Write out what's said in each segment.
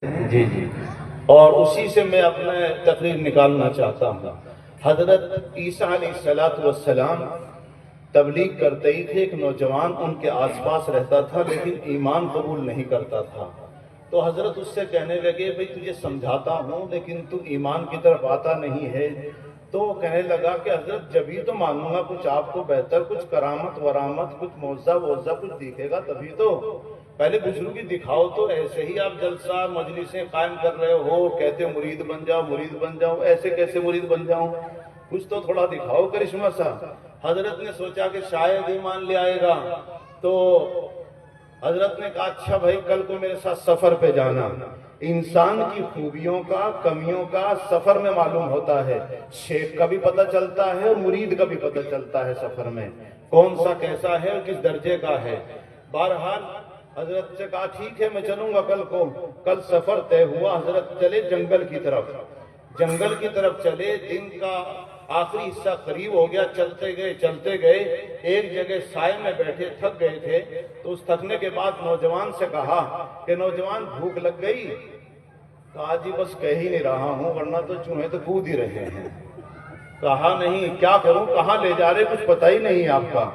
جی جی، اور اسی سے میں اپنا تقریر نکالنا چاہتا ہوں۔ حضرت عیسیٰ علیہ السلام تبلیغ کرتے ہی تھے، ایک نوجوان ان کے آس پاس رہتا تھا لیکن ایمان قبول نہیں کرتا تھا۔ تو حضرت اس سے کہنے لگے بھئی تجھے سمجھاتا ہوں لیکن تو ایمان کی طرف آتا نہیں ہے۔ تو کہنے لگا کہ حضرت جبھی تو مانوں گا کچھ آپ کو بہتر، کچھ کرامت ورامت، کچھ معجزہ کچھ دکھے گا تبھی تو۔ پہلے بزرگی دکھاؤ، تو ایسے ہی آپ جلسہ مجلسیں قائم کر رہے ہو، کہتے مرید بن جاؤ، ایسے کیسے مرید بن جاؤں؟ کچھ تو تھوڑا دکھاؤ کرشمہ سا۔ حضرت نے سوچا کہ شاید ایمان لے آئے گا، تو حضرت نے کہا اچھا بھائی کل کو میرے ساتھ سفر پہ جانا۔ انسان کی خوبیوں کا، کمیوں کا سفر میں معلوم ہوتا ہے۔ شیخ کا بھی پتہ چلتا ہے اور مرید کا بھی پتہ چلتا ہے سفر میں، کون سا کیسا ہے اور کس درجے کا ہے۔ بہرحال حضرت سے کہا ٹھیک ہے میں چلوں گا کل کو۔ کل سفر طے ہوا، حضرت چلے جنگل کی طرف چلے۔ دن کا آخری حصہ قریب ہو گیا، چلتے گئے ایک جگہ سائے میں بیٹھے، تھک گئے تھے۔ تو اس تھکنے کے بعد نوجوان سے کہا کہ نوجوان بھوک لگ گئی؟ کہا جی بس کہہ ہی نہیں رہا ہوں، ورنہ تو چوہے تو کود ہی رہے ہیں۔ کہا نہیں کیا کروں، کہاں لے جا رہے کچھ پتہ ہی نہیں آپ کا۔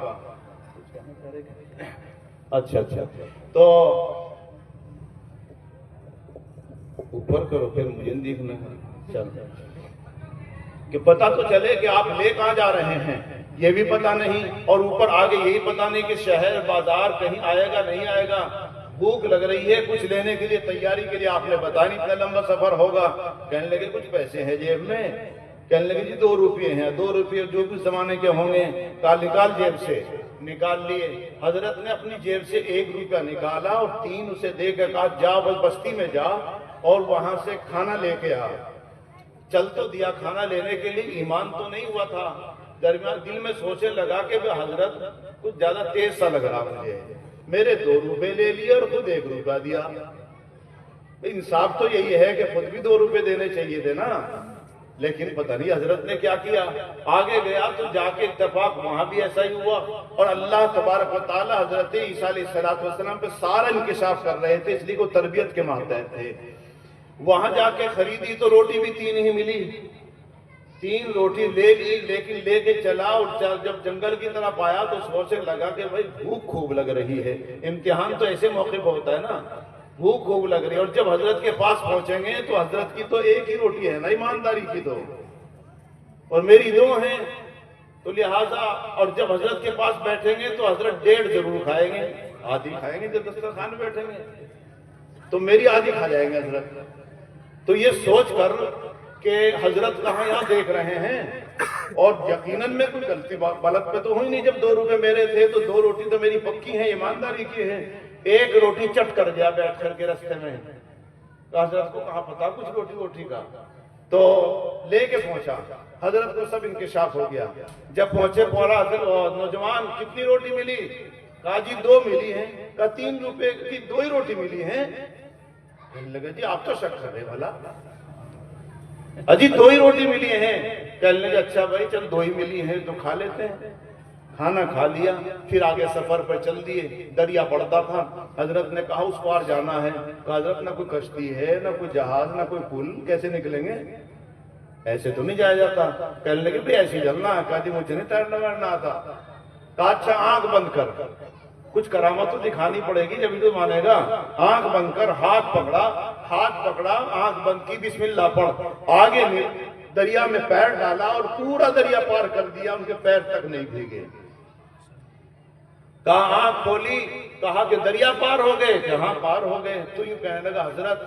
اچھا تو اوپر کرو پھر مجھے دیکھنا چل کہ پتہ تو چلے کہ آپ لے کہاں جا رہے ہیں، یہ بھی پتہ نہیں، اور اوپر آگے یہی پتہ نہیں کہ شہر بازار کہیں آئے گا نہیں آئے گا۔ بھوک لگ رہی ہے، کچھ لینے کے لیے تیاری کے لیے آپ نے بتا نہیں اتنا لمبا سفر ہوگا۔ کہنے لگے کچھ پیسے ہیں جیب میں؟ کہنے لگے جی 2 روپے ہیں۔ 2 روپے جو کچھ زمانے کے ہوں گے، نکال جیب سے، نکال لیے۔ حضرت نے اپنی جیب سے 1 روپیہ نکالا اور 3 اسے دے کر کہا جا بستی میں جا اور وہاں سے کھانا لے کے آ۔ چل تو دیا کھانا لینے کے لیے، ایمان تو نہیں ہوا تھا۔ درمیان دل میں سوچنے لگا کہ حضرت کچھ زیادہ تیز سا لگ رہا مجھے، میرے 2 روپے لے لیے اور خود 1 روپیہ دیا۔ انصاف تو یہی ہے کہ خود بھی 2 روپے دینے چاہیے تھے نا، لیکن پتہ نہیں حضرت نے کیا کیا۔ آگے گیا تو جا کے اتفاق وہاں بھی ایسا ہی ہوا، اور اللہ تبارک و تعالی حضرت عیسیٰ علیہ السلام پہ سارا انکشاف کر رہے تھے، اس لیے وہ تربیت کے ماتحت تھے۔ وہاں جا کے خریدی تو روٹی بھی 3 ہی ملی، 3 روٹی لے لی، لیکن لے کے چلا اور جب جنگل کی طرف آیا تو سوچنے لگا کہ بھائی بھوک خوب لگ رہی ہے۔ امتحان تو ایسے موقع پہ ہوتا ہے نا، بھوک خوب لگ رہی ہے، اور جب حضرت کے پاس پہنچیں گے تو حضرت کی تو 1 ہی روٹی ہے نا ایمانداری کی تو، اور میری 2 ہیں، تو لہٰذا اور جب حضرت کے پاس بیٹھیں گے تو حضرت 1.5 ضرور کھائیں گے، آدھی کھائیں گے جب دسترخوان میں بیٹھیں گے، تو میری آدھی کھا جائیں گے حضرت۔ تو یہ سوچ کر کہ حضرت کہاں یہاں دیکھ رہے ہیں، اور یقیناً میں کوئی غلطی غلط پہ تو ہوئی نہیں، جب 2 روپے میرے تھے تو 2 روٹی تو میری پکی ہیں، ایمانداری کی ہے۔ 1 روٹی چٹ کر گیا بیٹھ کر کے رستے میں، تو حضرت کو کہاں پتا کچھ روٹی کا، تو لے کے پہنچا۔ حضرت کو سب انکشاف ہو گیا۔ جب پہنچے پورا نوجوان کتنی روٹی ملی؟ کہا جی 2 ملی ہیں۔ کہا 3 روپے کی 2 ہی روٹی ملی ہیں؟ کہنے لگا جی آپ تو شک کر رہے بھلا، اجی 2 ہی روٹی ملی ہیں۔ کہنے لگا اچھا بھائی چل 2 ہی ملی ہیں تو کھا لیتے ہیں۔ کھانا کھا لیا، پھر آگے سفر پر چل دیے۔ دریا پڑتا تھا، حضرت نے کہا اس پار جانا ہے۔ کہا حضرت نہ کوئی کشتی ہے، نہ کوئی جہاز، نہ کوئی پل، کیسے نکلیں گے؟ ایسے تو نہیں جایا جاتا۔ کہنے لگے بھئی ایسے چلنا ہے۔ کہا جی مجھے نہیں تیرنا ویرنا آتا۔ کہا اچھا آنکھ بند کر، کچھ کرامت تو دکھانی پڑے گی جب تو مانے گا۔ آنکھ بند کر، ہاتھ پکڑا، آنکھ بند کی، بسم اللہ پڑھ، آگے دریا میں پیر ڈالا اور پورا دریا پار کر دیا، ان کے پیر تک نہیں بھیگے۔ کہا آنکھ کھولی، کہا کہ دریا پار ہو گئے؟ کہ ہاں پار ہو گئے۔ تو یوں کہنے لگا حضرت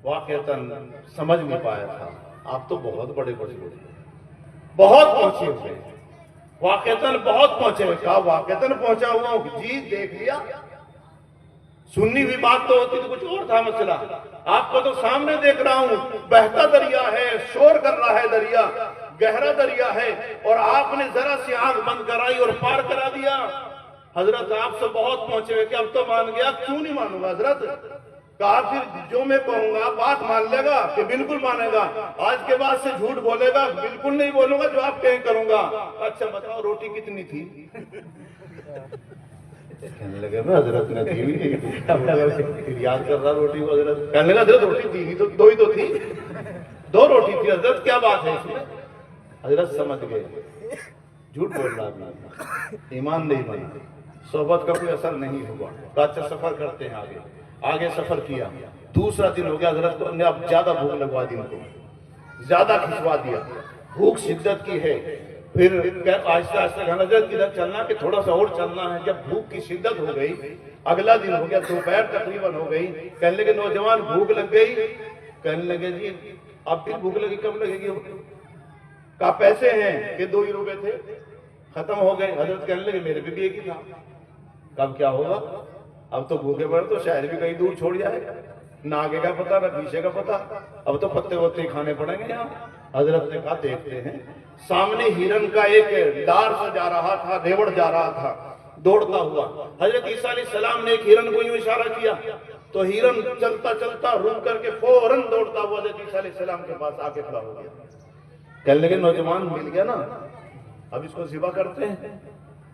واقعتاً سمجھ نہیں پایا تھا، آپ تو بہت بڑے بزرگ ہیں، بہت پہنچے ہوئے، واقعتاً بہت پہنچے ہوئے۔ کہا واقعتاً پہنچا ہوا ہوں؟ جی دیکھ لیا، سنی ہوئی بات تو ہوتی تو کچھ اور تھا مسئلہ، آپ کو تو سامنے دیکھ رہا ہوں، بہتا دریا ہے، شور کر رہا ہے دریا، گہرا دریا ہے، اور آپ نے ذرا سی آنکھ بند کرائی اور پار کرا دیا۔ حضرت آپ سے بہت پہنچے ہوئے کہ اب تو مان گیا، کیوں نہیں مانوں گا حضرت؟ کہا پھر جو میں کہوں گا بات مان لے گا؟ کہ بالکل مانے گا۔ آج کے بعد سے جھوٹ بولے گا؟ بالکل نہیں بولوں گا، جو آپ کہیں کروں گا۔ اچھا بتاؤ روٹی کتنی تھی؟ کہنے لگے میں حضرت نے دی ہوئی پھر یاد کر رہا روٹی کو حضرت، کہنے لگا حضرت روٹی دی تو دو ہی تو تھی، دو روٹی تھی حضرت، کیا بات ہے اس میں؟ حضرت سمجھ گئے جھوٹ بول رہا تھا، ایمان نہیں بنا، صحبت کا کوئی اثر نہیں ہوا۔ اچھا سفر کرتے ہیں آگے سفر کیا، دوسرا دن ہو گیا، حضرت کو نے اب زیادہ بھوک لگوا دی، ان کو زیادہ کھنچوا دیا، بھوک شدت کی ہے، پھر آہستہ آہستہ کہا حضرت کدھر چلنا کہ تھوڑا سا اور چلنا ہے۔ جب بھوک کی شدت ہو گئی، اگلا دن ہو گیا، دوپہر تقریباً ہو گئی، کہنے لگے نوجوان بھوک لگ گئی، کہنے لگے جی اب پھر بھوک لگی، کب لگے گی؟ کہا پیسے ہیں کہ 2 ہی روپے تھے ختم ہو گئے۔ حضرت کہنے لگے میرے بھی ایک ہی تھا۔ کب کیا ہوگا؟ اب تو بھوکے پڑے تو شہر بھی کہیں دور چھوڑ جائے گا، نہ آگے کا پتہ نہ پیچھے کا پتہ، اب تو پتے وتے کھانے پڑیں گے یہاں۔ حضرت نے کہا دیکھتے ہیں، سامنے ہرن کا ایک ڈار سے جا رہا تھا، ریوڑ جا رہا تھا دوڑتا ہوا۔ حضرت عیسیٰ علیہ السلام نے ایک ہرن کو یوں اشارہ کیا تو ہرن چلتا چلتا رک کر کے فوراً دوڑتا ہوا حضرت عیسیٰ علیہ السلام کے پاس آ کے کھڑا ہو گیا۔ کہنے لگے نوجوان مل گیا نا، اب اس کو ذبح کرتے ہیں۔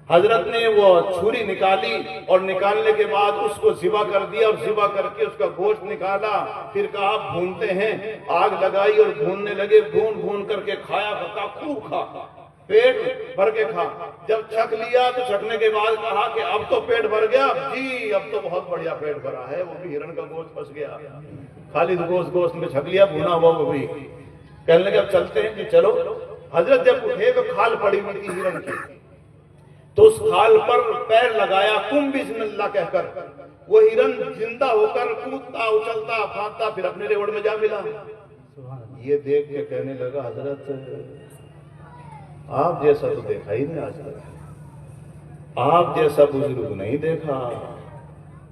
حضرت نے وہ چھری نکالی اور نکالنے کے بعد اس کو ذبح کر دیا، اور ذبح کر کے اس کا گوشت نکالا، پھر کہا بھونتے ہیں، آگ لگائی اور بھوننے لگے، بھون کر کے کھایا، پکا خوب کھا، پیٹ بھر کے کھا۔ جب چھک لیا تو چھکنے کے بعد کہا کہ اب تو پیٹ بھر گیا، جی اب تو بہت بڑھیا پیٹ بھرا ہے، وہ بھی ہرن کا گوشت پھنس گیا، خالی گوشت میں چھک لیا، بھونا ہوا وہ بھی۔ کہنے لگے اب چلتے ہیں کہ چلو۔ حضرت جب اٹھے تو کھال پڑی ہوئی تھی ہرن کی، تو اس کھال پر پیر لگایا، کم بسم اللہ کہہ کر، وہ ہرن زندہ ہو کر کودتا اچلتا پھاندتا پھر اپنے ریوڑ میں جا ملا۔ یہ دیکھ کے کہنے لگا حضرت آپ جیسا تو دیکھا ہی نہیں آج تک، آپ جیسا بزرگ نہیں دیکھا،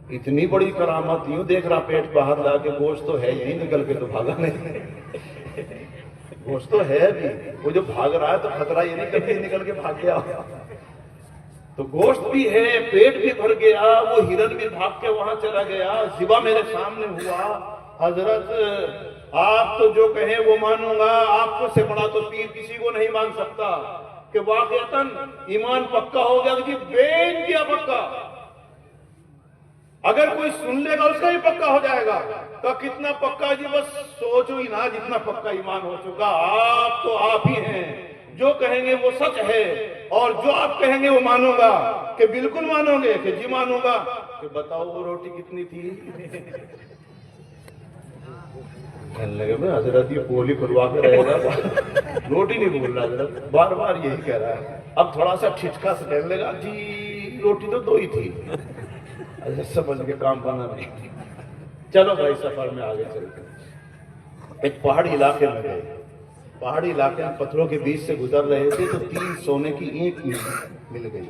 اتنی بڑی کرامت، یوں دیکھ رہا پیٹ باہر لا کے، گوشت تو ہے یہی، نکل کے تو بھاگا نہیں، گوشت تو ہے بھی، وہ جو بھاگ رہا ہے تو خطرہ یہ نہیں کہ نکل کے بھاگ گیا، تو گوشت بھی ہے، پیٹ بھی بھر گیا، وہ ہرن بھی بھاگ کے وہاں چلا گیا، ذبح میرے سامنے ہوا۔ حضرت آپ تو جو کہیں وہ مانوں گا، آپ کو سے بڑا تو پیر کسی کو نہیں مان سکتا، کہ واقعتاً ایمان پکا ہو گیا کہ بین کیا پکا، اگر کوئی سن لے گا اس کا ہی پکا ہو جائے گا۔ کہ کتنا پکا جی، بس سوچو ہی نہ جتنا پکا ایمان ہو چکا۔ آپ تو آپ ہی ہیں، جو کہیں گے وہ سچ ہے، اور جو آپ کہیں گے وہ مانوں گا، کہ بالکل مانو گے کہ جی مانوں گا، کہ بتاؤ وہ روٹی کتنی تھی؟ کہنے لگے میں حضرت یہ بولی کھلوا کے رہے گا، روٹی نہیں بول رہا حضرت، بار بار یہی کہہ رہا ہے۔ اب تھوڑا سا ٹھچکا سے کہنے لگا جی روٹی تو 2 ہی تھی۔ حضرت سمجھ کے کام بنا نہیں، چلو بھائی سفر میں آگے چلتے ہیں۔ ایک پہاڑی علاقے میں گئے، پہاڑی علاقے میں پتھروں کے بیچ سے گزر رہے تھے تو 3 سونے کی اینٹ مل گئی۔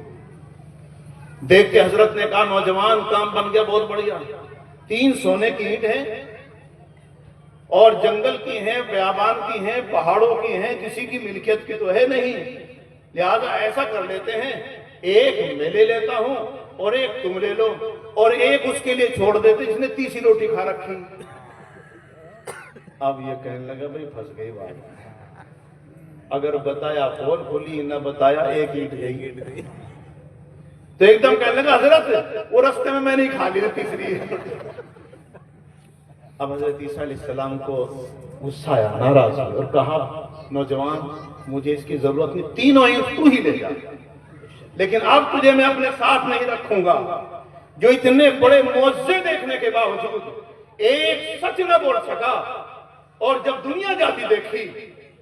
دیکھ کے حضرت نے کہا نوجوان کام بن گیا، بہت بڑھیا، 3 سونے کی اینٹ ہیں، اور جنگل کی ہیں، بیابان کی ہیں، پہاڑوں کی ہیں، کسی کی ملکیت کی تو ہے نہیں، لہذا ایسا کر لیتے ہیں، ایک میں لے لیتا ہوں اور ایک تم لے لو، اور ایک اس کے لیے چھوڑ دیتے جس نے 30 روٹی کھا رکھی۔ اب یہ کہنے لگا بھئی پھنس گئی بات، اگر بتایا پول کھلی، نہ بتایا ایک اینٹ گئی، تو ایک دم کہنے لگا حضرت وہ رستے میں نہیں کھا لی تیسری۔ اب حضرت عیسیٰ علیہ السلام کو غصہ آیا، ناراض ہوئے اور کہا نوجوان مجھے اس کی ضرورت نہیں، 3 اینٹ تو ہی لے جا، لیکن اب تجھے میں اپنے ساتھ نہیں رکھوں گا۔ جو اتنے بڑے معجزے دیکھنے کے باوجود ایک سچ نہ بول سکا، اور جب دنیا جاتی دیکھی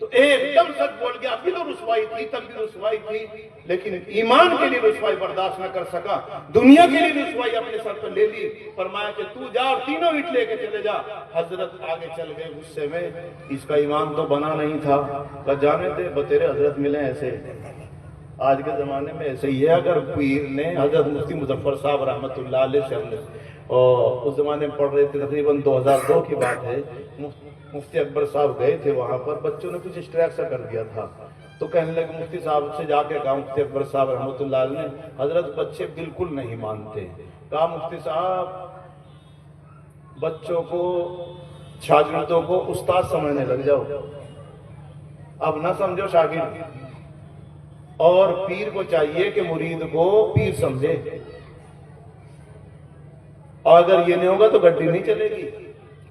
تو ایک دم سچ بول گیا، ابھی تو رسوائی تھی، تب بھی رسوائی تھی، لیکن ایمان کے لیے رسوائی برداشت نہ کر سکا، دنیا کے لیے رسوائی اپنے سر پر لے لی۔ فرمایا کہ تو جا اور 3 اینٹ لے کے چلے جا۔ حضرت آگے چل گئے غصے میں، اس کا ایمان تو بنا نہیں تھا، کہ جانے دے بتیرے حضرت ملے ایسے۔ آج کے زمانے میں ایسے ہی ہے، اگر پیر نے حضرت مفتی مظفر صاحب رحمۃ اللہ علیہ سے ہم نے اور اس زمانے میں پڑھ رہے تھے، تقریباً 2002 کی بات ہے، مفتی اکبر صاحب گئے تھے وہاں پر، بچوں نے کچھ اسٹرائک سا کر دیا تھا، تو کہنے لگے مفتی صاحب سے جا کے کہا، مفتی اکبر صاحب رحمۃ اللہ علیہ نے، حضرت بچے بالکل نہیں مانتے، کہا مفتی صاحب بچوں کو، شاگردوں کو استاد سمجھنے لگ جاؤ، اب نہ سمجھو شاگرد، اور پیر کو چاہیے کہ مرید کو پیر سمجھے۔ اور اگر یہ نہیں ہوگا تو گڈی نہیں چلے گی۔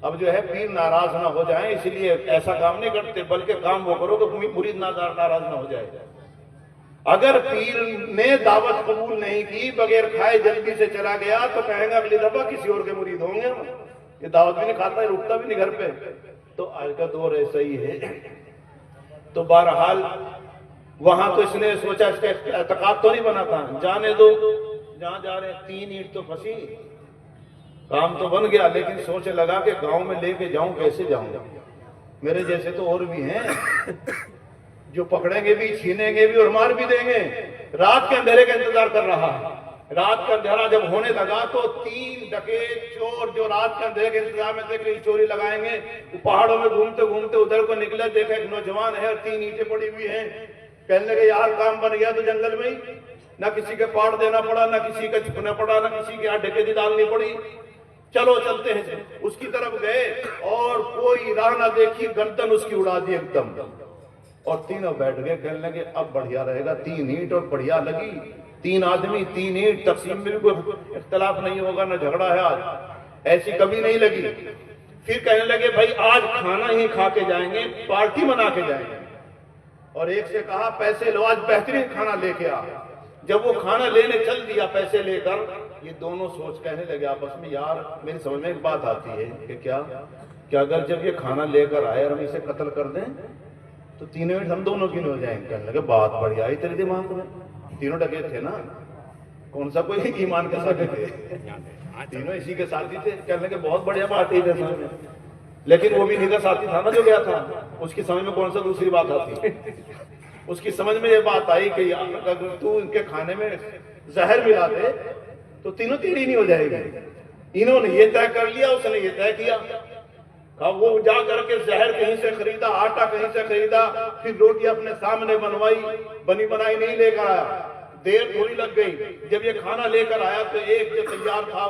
اب جو ہے پیر ناراض نہ ہو جائیں، اس لیے ایسا کام نہیں کرتے، بلکہ کام وہ کرو کہ مرید ناراض نہ ہو جائے۔ اگر پیر نے دعوت قبول نہیں کی، بغیر کھائے جلدی سے چلا گیا، تو کہیں گا اگلی دفعہ کسی اور کے مرید ہوں گے، یہ دعوت بھی نہیں کھاتا ہے، رکتا بھی نہیں گھر پہ۔ تو آج کا دور ایسا ہی ہے۔ تو بہرحال وہاں تو اس نے سوچا اس کا اعتقاد تو نہیں بنا تھا، جانے دو جہاں جا رہے ہیں، 3 اینٹ تو پھنسی، کام تو بن گیا، لیکن سوچنے لگا کہ گاؤں میں لے کے جاؤں، کیسے جاؤں گا؟ میرے جیسے تو اور بھی ہیں جو پکڑیں گے بھی، چھینیں گے بھی اور مار بھی دیں گے۔ رات کے اندھیرے کا انتظار کر رہا ہے۔ رات کا اندھیرا جب ہونے لگا تو 3 ڈکیت چور جو رات کے اندھیرے کے انتظار میں تھے کہ چوری لگائیں گے، وہ پہاڑوں میں گھومتے گھومتے ادھر کو نکلے، دیکھا ایک نوجوان ہے اور 3 اینٹیں پڑی ہوئی ہیں۔ کہنے لگے یار کام بن گیا تو جنگل میں ہی، نہ کسی کے پاڑ دینا پڑا، نہ کسی کا چھپنا پڑا، نہ کسی کے ہاتھ ڈکیتی ڈالنی پڑی، چلو چلتے ہیں۔ اس کی طرف گئے اور کوئی راہ نہ دیکھی، گردن اس کی اڑا دی ایک دم، اور تینوں بیٹھ گئے۔ کہنے لگے اب بڑھیا رہے گا، 3 اینٹ اور بڑھیا لگی، 3 آدمی 3 اینٹ، تقسیم میں بھی کوئی اختلاف نہیں ہوگا، نہ جھگڑا ہے آج، ایسی کبھی نہیں لگی۔ پھر کہنے لگے بھائی آج کھانا ہی کھا کے جائیں گے، پارٹی منا کے جائیں گے۔ اور ایک سے کہا پیسے لو، آج بہترین کھانا لے کے آ۔ جب وہ کھانا لینے چل دیا پیسے لے کر، یہ دونوں سوچ کہنے لگے آپس میں، یار میری سمجھ میں ایک بات آتی ہے کہ کیا اگر جب یہ کھانا لے کر آئے اور ہم اسے قتل کر دیں تو 3 منٹ ہم دونوں کی نہیں ہو جائیں گے؟ کہنے لگے بات بڑھیا آئی تیرے دماغ میں، تینوں ڈکے تھے نا، کون سا کوئی ایمان کے ساتھ تھے، تینوں اسی کے ساتھی تھے۔ کہنے لگے بہت بڑھیا بات ہے سمجھ میں، لیکن وہ بھی انہیں کا ساتھی تھا نا جو گیا تھا، اس کی سمجھ میں کون سا دوسری بات آتی؟ اس کی سمجھ میں یہ بات آئی کہ اگر تو ان کے کھانے میں زہر ملا دے تو تینوں تیری نہیں ہو جائے گی۔ انہوں نے یہ طے کر لیا، اس نے یہ طے کیا۔ وہ جا کر کے زہر کہیں سے خریدا، آٹا کہیں سے خریدا، پھر روٹی اپنے سامنے بنوائی، بنی بنائی نہیں لے کر آیا، دیر تھوڑی لگ گئی۔ جب یہ کھانا لے کر آیا تو ایک جو تیار تھا،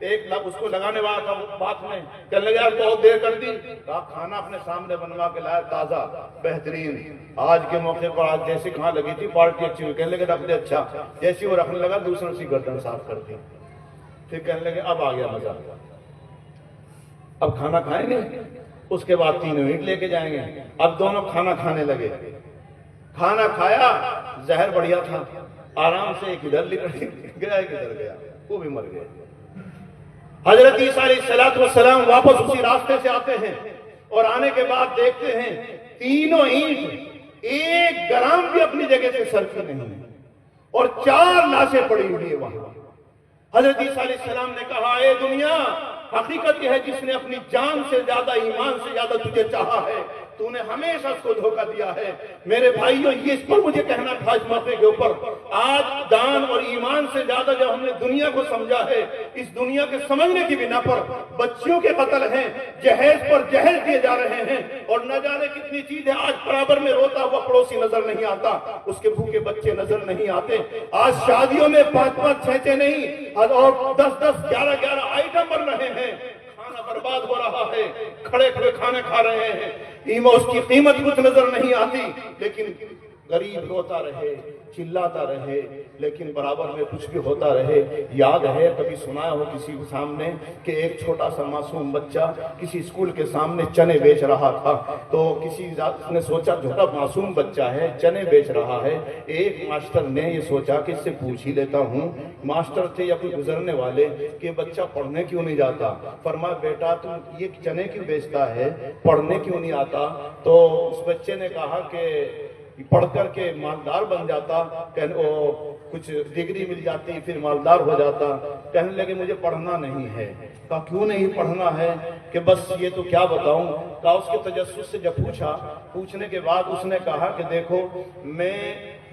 ایک اس کو لگانے والا تھا بات میں، کہنے لگا یار بہت دیر کر دی۔ کھانا اپنے سامنے بنوا کے لایا، تازہ بہترین، آج کے موقع پر آج جیسی کھانا لگی تھی، پارٹی اچھی ہوئی۔ کہنے لگے رکھ دے، اچھا۔ جیسی وہ رکھنے لگا دوسروں سے گردن صاف کر دی۔ پھر کہنے لگے اب آ گیا مزہ، اب کھانا کھائیں گے، اس کے بعد 3 اینٹ لے کے جائیں گے۔ اب دونوں کھانا کھانے لگے، کھانا کھایا، زہر بڑھیا تھا، آرام سے ایک ادھر گیا ایک ادھر گیا، وہ بھی مر گئے۔ حضرت عیسیٰ علیہ السلام واپس اسی راستے سے آتے ہیں اور آنے کے بعد دیکھتے ہیں 3 اینٹ 1 گرام بھی اپنی جگہ سے سرکی نہیں ہے اور 4 لاشیں پڑی ہوئی ہیں وہاں۔ حضرت عیسیٰ علیہ السلام نے کہا اے دنیا، حقیقت یہ ہے جس نے اپنی جان سے زیادہ، ایمان سے زیادہ تجھے چاہا ہے، تو نے ہمیشہ اس کو دھوکہ دیا ہے۔ میرے بھائیوں، یہ اس پر مجھے کہنا تھا اس موقع کے اوپر، آج دان اور ایمان سے زیادہ جب ہم نے دنیا کو سمجھا ہے، اس دنیا کے سمجھنے کی بنا پر بچیوں کے قتل ہیں، جہیز پر جہیز دیے جا رہے ہیں، اور نہ جانے کتنی چیزیں۔ آج برابر میں روتا ہوا پڑوسی نظر نہیں آتا، اس کے بھوکے بچے نظر نہیں آتے۔ آج شادیوں میں 5-5 6 نہیں اور 10-10 11-11 آئٹم بن رہے ہیں، کھانا برباد ہو رہا ہے، کھڑے کھڑے کھانے کھا رہے ہیں، اس کی قیمت کچھ نظر نہیں آتی، لیکن غریب روتا رہے، چلاتا رہے، لیکن برابر میں کچھ بھی ہوتا رہے۔ یاد ہے کبھی سنایا ہو کسی کے سامنے کہ ایک چھوٹا سا معصوم بچہ کسی اسکول کے سامنے چنے بیچ رہا تھا، تو کسی ذات نے سوچا چھوٹا معصوم بچہ ہے، چنے بیچ رہا ہے۔ ایک ماسٹر نے یہ سوچا کہ اس سے پوچھ ہی لیتا ہوں، ماسٹر تھے یا کوئی گزرنے والے، کہ بچہ پڑھنے کیوں نہیں جاتا؟ فرمایا بیٹا تم یہ چنے کیوں بیچتا ہے، پڑھنے کیوں نہیں آتا؟ تو اس بچے نے کہا کہ پڑھ کر کے مالدار بن جاتا، کچھ ڈگری مل جاتی، پھر مالدار ہو جاتا۔ کہنے لگے مجھے پڑھنا نہیں ہے۔ کہا کیوں نہیں پڑھنا ہے؟ کہ بس یہ تو کیا بتاؤں۔ کہا اس کے تجسس سے جب پوچھنے کے بعد اس نے کہا کہ دیکھو میں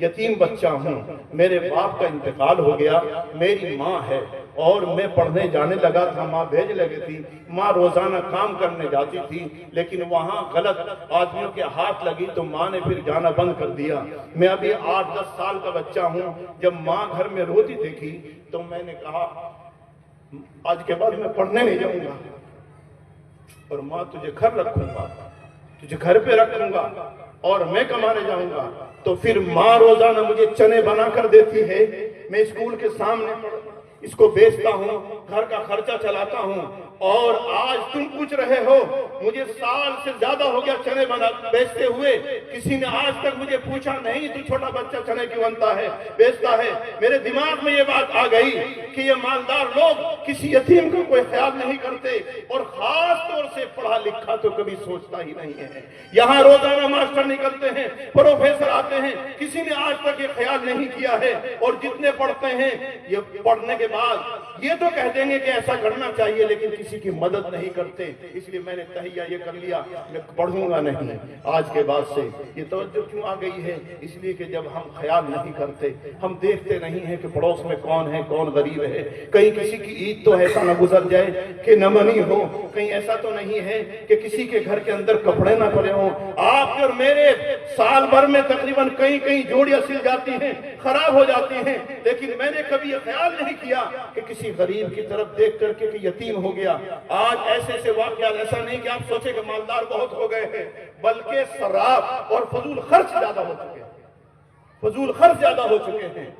یتیم بچہ ہوں، میرے باپ کا انتقال ہو گیا، میری ماں ہے اور میں پڑھنے جانے لگا تھا، ماں بھیج لگی تھی، ماں روزانہ کام کرنے جاتی تھی، لیکن وہاں غلط آدمیوں کے ہاتھ لگی تو ماں نے پھر جانا بند کر دیا۔ میں ابھی 8-10 سال کا بچہ ہوں، جب ماں گھر میں روتی دیکھی تو میں نے کہا آج کے بعد میں پڑھنے نہیں جاؤں گا، اور ماں تجھے گھر رکھوں گا، تجھے گھر پہ رکھوں گا اور میں کمانے جاؤں گا۔ تو پھر ماں روزانہ مجھے چنے بنا کر دیتی ہے، میں اسکول کے سامنے اس کو بیچتا ہوں، گھر کا خرچہ چلاتا ہوں، اور آج تم پوچھ رہے ہو مجھے سال سے زیادہ ہو گیا چنے بیچتے ہوئے، کسی نے آج تک مجھے پوچھا نہیں تو چھوٹا بچہ چنے کیوں بنتا ہے بیچتا ہے۔ میرے دماغ میں یہ بات آ گئی کہ یہ مالدار لوگ کسی یتیم کا کوئی خیال نہیں کرتے، اور خاص طور سے پڑھا لکھا تو کبھی سوچتا ہی نہیں ہے۔ یہاں روزانہ ماسٹر نکلتے ہیں، پروفیسر آتے ہیں، کسی نے آج تک یہ خیال نہیں کیا ہے، اور جتنے پڑھتے ہیں یہ پڑھنے کے بعد یہ تو کہہ دیں گے کہ ایسا کرنا چاہیے، لیکن کسی کی مدد نہیں کرتے۔ اس لیے میں نے تہیہ یہ کر لیا، میں پڑھوں گا نہیں آج کے بعد سے۔ یہ توجہ کیوں آ گئی ہے؟ اس لیے کہ جب ہم خیال نہیں کرتے، ہم دیکھتے نہیں ہیں کہ پڑوس میں کون ہے، کون غریب ہے، کہیں کسی کی عید تو ایسا نہ گزر جائے کہ نہ منی ہو، کہیں ایسا تو نہیں ہے کہ کسی کے گھر کے اندر کپڑے نہ پڑے ہوں۔ آپ اور میرے سال بھر میں تقریباً کئی جوڑیاں سل جاتی ہیں، خراب ہو جاتی ہیں، لیکن میں نے کبھی یہ خیال نہیں کیا کہ کسی غریب کی طرف دیکھ کر کے کہ یتیم ہو گیا۔ آج ایسے واقعات، ایسا نہیں کہ آپ سوچیں کہ مالدار بہت ہو گئے ہیں، بلکہ سراف اور فضول خرچ زیادہ ہو چکے ہیں، فضول خرچ زیادہ ہو چکے ہیں۔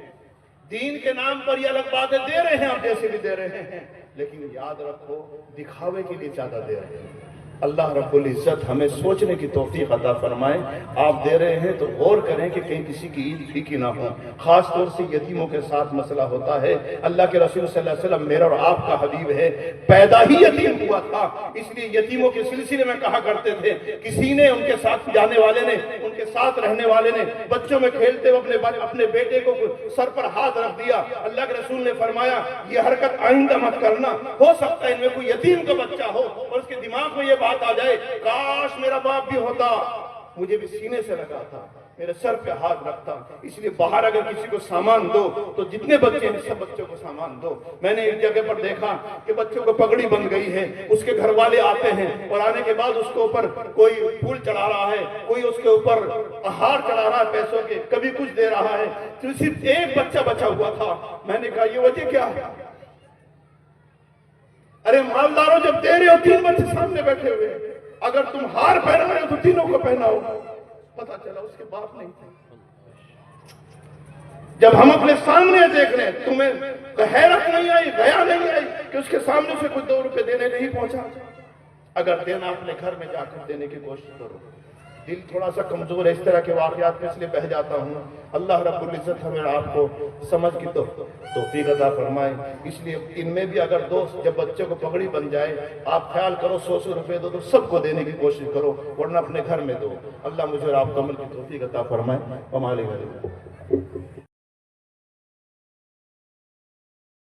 دین کے نام پر یہ الگ باتیں دے رہے ہیں، آپ جیسے بھی دے رہے ہیں، لیکن یاد رکھو دکھاوے کے لیے زیادہ دے رہے ہیں۔ اللہ رب العزت ہمیں سوچنے کی توفیق عطا فرمائے۔ آپ دے رہے ہیں تو غور کریں کہ کہیں کسی کی عید پھیکی نہ ہو، خاص طور سے یتیموں کے ساتھ مسئلہ ہوتا ہے۔ اللہ کے رسول صلی اللہ علیہ وسلم میرا اور آپ کا حبیب ہے، پیدا ہی یتیم ہوا تھا، اس لیے یتیموں کے سلسلے میں کہا کرتے تھے، کسی نے ان کے ساتھ جانے والے نے، ان کے ساتھ رہنے والے نے بچوں میں کھیلتے ہوئے اپنے بیٹے کو سر پر ہاتھ رکھ دیا۔ اللہ کے رسول نے فرمایا یہ حرکت آئندہ مت کرنا، ہو سکتا ہے ان میں کوئی یتیم کا بچہ ہو اور اس کے دماغ میں یہ بات آ جائے کاش میرا باپ بھی ہوتا، مجھے بھی سینے سے لگا تھا، میرے سر پہ ہاتھ رکھتا۔ اس لیے باہر اگر کسی کو سامان دو تو جتنے بچے ہیں سب بچوں کو سامان دو۔ میں نے ایک جگہ پر دیکھا کہ بچوں کو پگڑی بن گئی ہے، اس کے گھر والے آتے ہیں اور آنے کے بعد اس کے اوپر کوئی پھول چڑھا رہا ہے، کوئی اس کے اوپر ہار چڑھا رہا ہے پیسوں کے، کبھی کچھ دے رہا ہے، تو صرف ایک بچہ بچا ہوا تھا۔ میں نے کہا یہ وجہ کیا ہے؟ ارے مالداروں جب دے رہے ہو تین بچے سامنے بیٹھے ہوئے، اگر تم ہار پہنا رہے ہو تو تینوں کو پہناؤ۔ پتا چلا اس کے باپ نہیں تھے۔ جب ہم اپنے سامنے دیکھ رہے ہیں، تمہیں حیرت نہیں آئی، غیا نہیں آئی کہ اس کے سامنے سے کوئی 2 روپے دینے نہیں پہنچا؟ اگر دینا اپنے گھر میں جا کر دینے کی کوشش کرو۔ دل تھوڑا سا کمزور ہے اس طرح کے واقعات میں، اس لیے بہہ جاتا ہوں۔ اللہ رب العزت ہمیں آپ کو سمجھ کی توفیق عطا فرمائے۔ اس لیے ان میں بھی اگر دوست جب بچوں کو پگڑی بن جائے، آپ خیال کرو 100 روپے دو تو سب کو دینے کی کوشش کرو، ورنہ اپنے گھر میں دو۔ اللہ مجھے اور آپ کو عمل کی توفیق عطا فرمائے۔